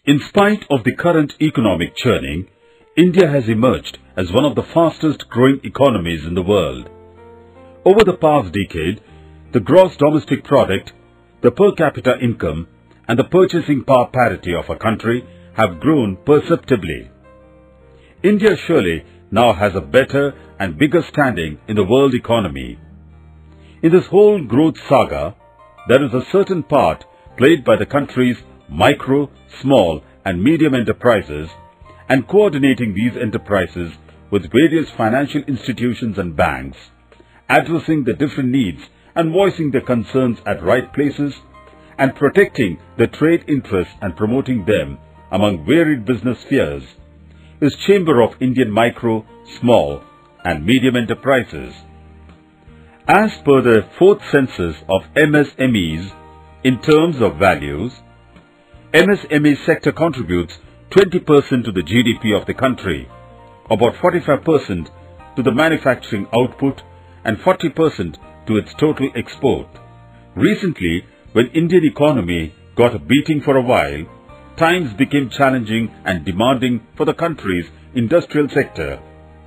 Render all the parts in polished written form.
In spite of the current economic churning, India has emerged as one of the fastest growing economies in the world. Over the past decade, the gross domestic product, the per capita income, and the purchasing power parity of our country have grown perceptibly. India surely now has a better and bigger standing in the world economy. In this whole growth saga, there is a certain part played by the country's micro, small and medium enterprises, and coordinating these enterprises with various financial institutions and banks, addressing the different needs and voicing their concerns at right places, and protecting the trade interests and promoting them among varied business spheres, is Chamber of Indian Micro, Small and Medium Enterprises. As per the 4th census of MSMEs, in terms of values, MSME sector contributes 20% to the GDP of the country, about 45% to the manufacturing output and 40% to its total export. Recently, when Indian economy got a beating for a while, times became challenging and demanding for the country's industrial sector.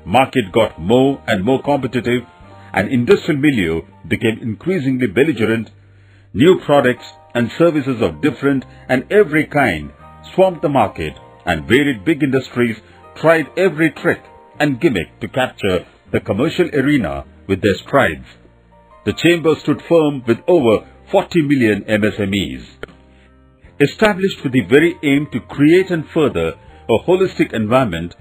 Market got more and more competitive and industrial milieu became increasingly belligerent. New products and services of different and every kind swamped the market, and varied big industries tried every trick and gimmick to capture the commercial arena with their strides. The Chamber stood firm with over 40 million MSMEs. Established with the very aim to create and further a holistic environment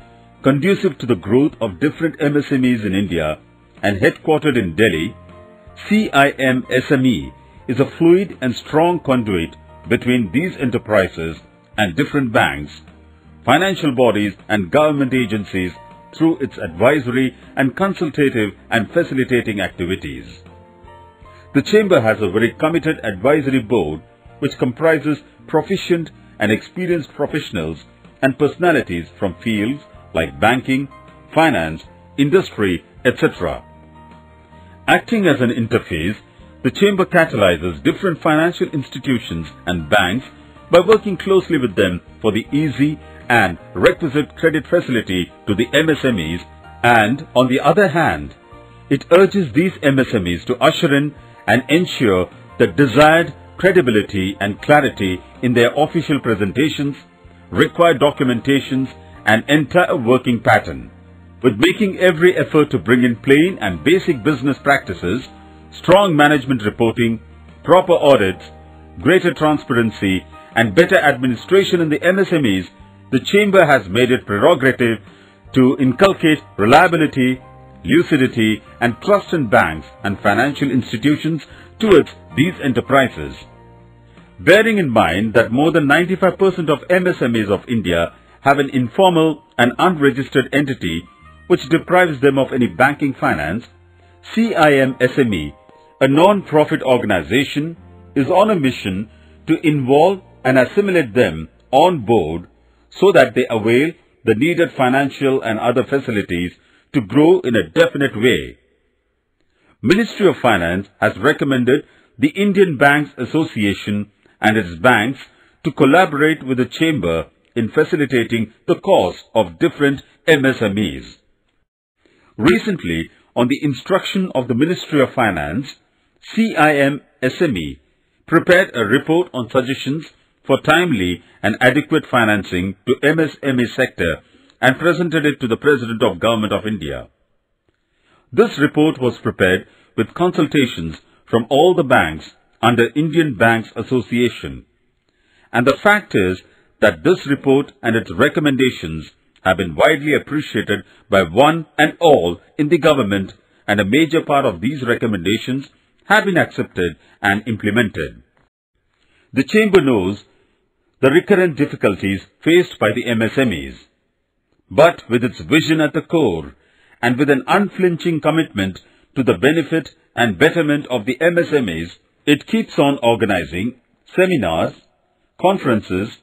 conducive to the growth of different MSMEs in India and headquartered in Delhi, CIMSME is a fluid and strong conduit between these enterprises and different banks, financial bodies and government agencies through its advisory and consultative and facilitating activities. The Chamber has a very committed advisory board which comprises proficient and experienced professionals and personalities from fields like banking, finance, industry, etc. Acting as an interface, the Chamber catalyzes different financial institutions and banks by working closely with them for the easy and requisite credit facility to the MSMEs, and on the other hand, it urges these MSMEs to usher in and ensure the desired credibility and clarity in their official presentations, required documentations and entire working pattern, with making every effort to bring in plain and basic business practices, strong management reporting, proper audits, greater transparency and better administration in the MSMEs. The Chamber has made it prerogative to inculcate reliability, lucidity and trust in banks and financial institutions towards these enterprises. Bearing in mind that more than 95% of MSMEs of India have an informal and unregistered entity which deprives them of any banking finance, CIMSME, a non-profit organization, is on a mission to involve and assimilate them on board so that they avail the needed financial and other facilities to grow in a definite way. Ministry of Finance has recommended the Indian Banks Association and its banks to collaborate with the Chamber in facilitating the cause of different MSMEs. Recently, on the instruction of the Ministry of Finance, CIMSME prepared a report on suggestions for timely and adequate financing to MSME sector and presented it to the President of Government of India. This report was prepared with consultations from all the banks under Indian Banks Association, and the fact is that this report and its recommendations have been widely appreciated by one and all in the government, and a major part of these recommendations have been accepted and implemented. The Chamber knows the recurrent difficulties faced by the MSMEs, but with its vision at the core and with an unflinching commitment to the benefit and betterment of the MSMEs, it keeps on organizing seminars, conferences,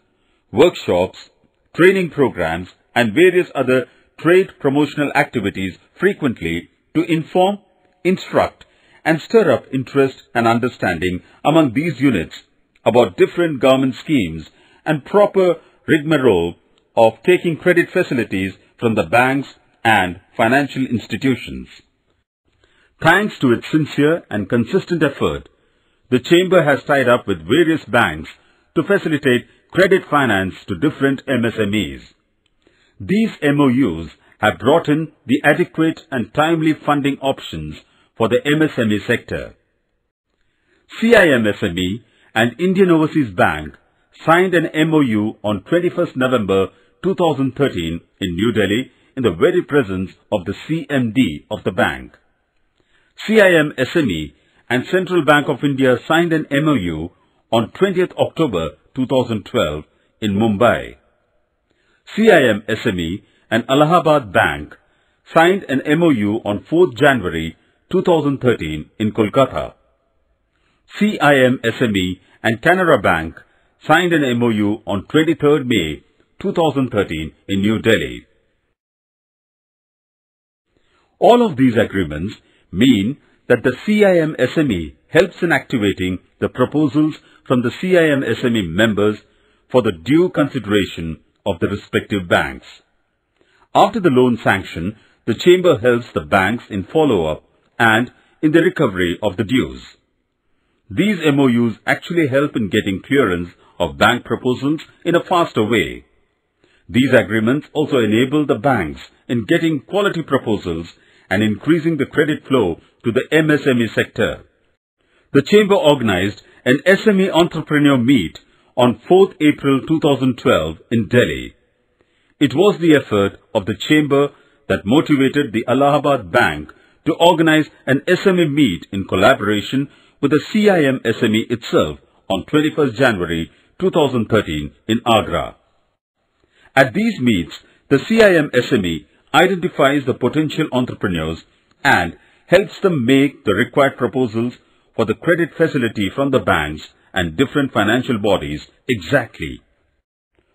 workshops, training programs and various other trade promotional activities frequently to inform, instruct and stir up interest and understanding among these units about different government schemes and proper rigmarole of taking credit facilities from the banks and financial institutions. Thanks to its sincere and consistent effort, the Chamber has tied up with various banks to facilitate credit finance to different MSMEs. These MOUs have brought in the adequate and timely funding options for the MSME sector. CIMSME and Indian Overseas Bank signed an MOU on 21st November 2013 in New Delhi in the very presence of the CMD of the bank. CIMSME and Central Bank of India signed an MOU on 20th October 2012 in Mumbai. CIMSME and Allahabad Bank signed an MOU on 4th January 2013 in Kolkata. CIMSME and Canara Bank signed an MOU on 23rd May 2013 in New Delhi. All of these agreements mean that the CIMSME helps in activating the proposals from the CIMSME members for the due consideration of the respective banks. After the loan sanction, the Chamber helps the banks in follow-up and in the recovery of the dues. These MOUs actually help in getting clearance of bank proposals in a faster way. These agreements also enable the banks in getting quality proposals and increasing the credit flow to the MSME sector. The Chamber organized an SME Entrepreneur Meet on 4th April 2012 in Delhi. It was the effort of the Chamber that motivated the Allahabad Bank to organize an SME Meet in collaboration with the CIMSME itself on 21st January 2013 in Agra. At these meets, the CIMSME identifies the potential entrepreneurs and helps them make the required proposals for the credit facility from the banks and different financial bodies exactly.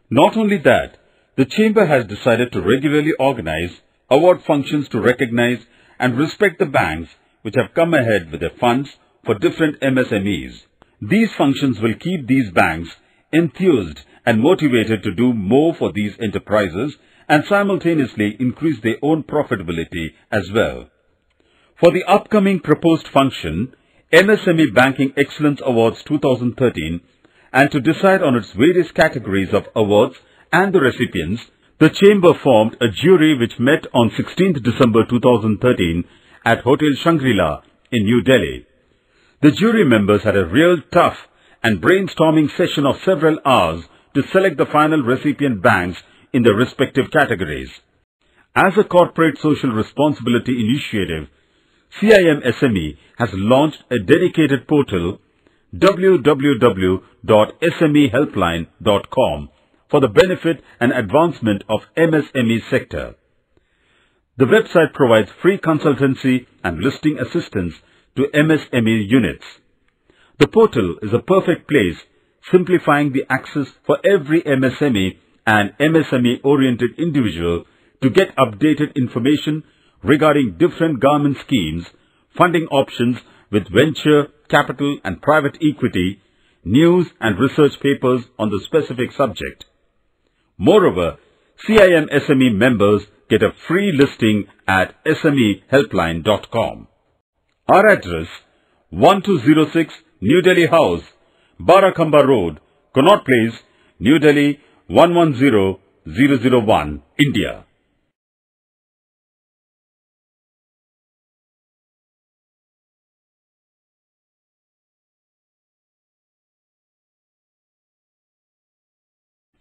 Not only that, the Chamber has decided to regularly organize award functions to recognize and respect the banks which have come ahead with their funds for different MSMEs. These functions will keep these banks enthused and motivated to do more for these enterprises and simultaneously increase their own profitability as well. For the upcoming proposed function, MSME Banking Excellence Awards 2013, and to decide on its various categories of awards and the recipients, the Chamber formed a jury which met on 16th December 2013 at Hotel Shangri-La in New Delhi. The jury members had a real tough and brainstorming session of several hours to select the final recipient banks in their respective categories. As a corporate social responsibility initiative, CIMSME has launched a dedicated portal www.smehelpline.com for the benefit and advancement of MSME sector. The website provides free consultancy and listing assistance to MSME units. The portal is a perfect place simplifying the access for every MSME and MSME-oriented individual to get updated information regarding different government schemes, funding options with venture, capital and private equity, news and research papers on the specific subject. Moreover, CIMSME members get a free listing at smehelpline.com. Our address, 1206 New Delhi House, Barakhamba Road, Connaught Place, New Delhi 110001, India.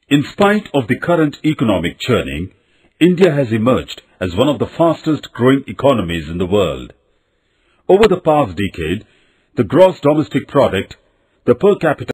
In spite of the current economic churning, India has emerged as one of the fastest growing economies in the world. Over the past decade, the gross domestic product, the per capita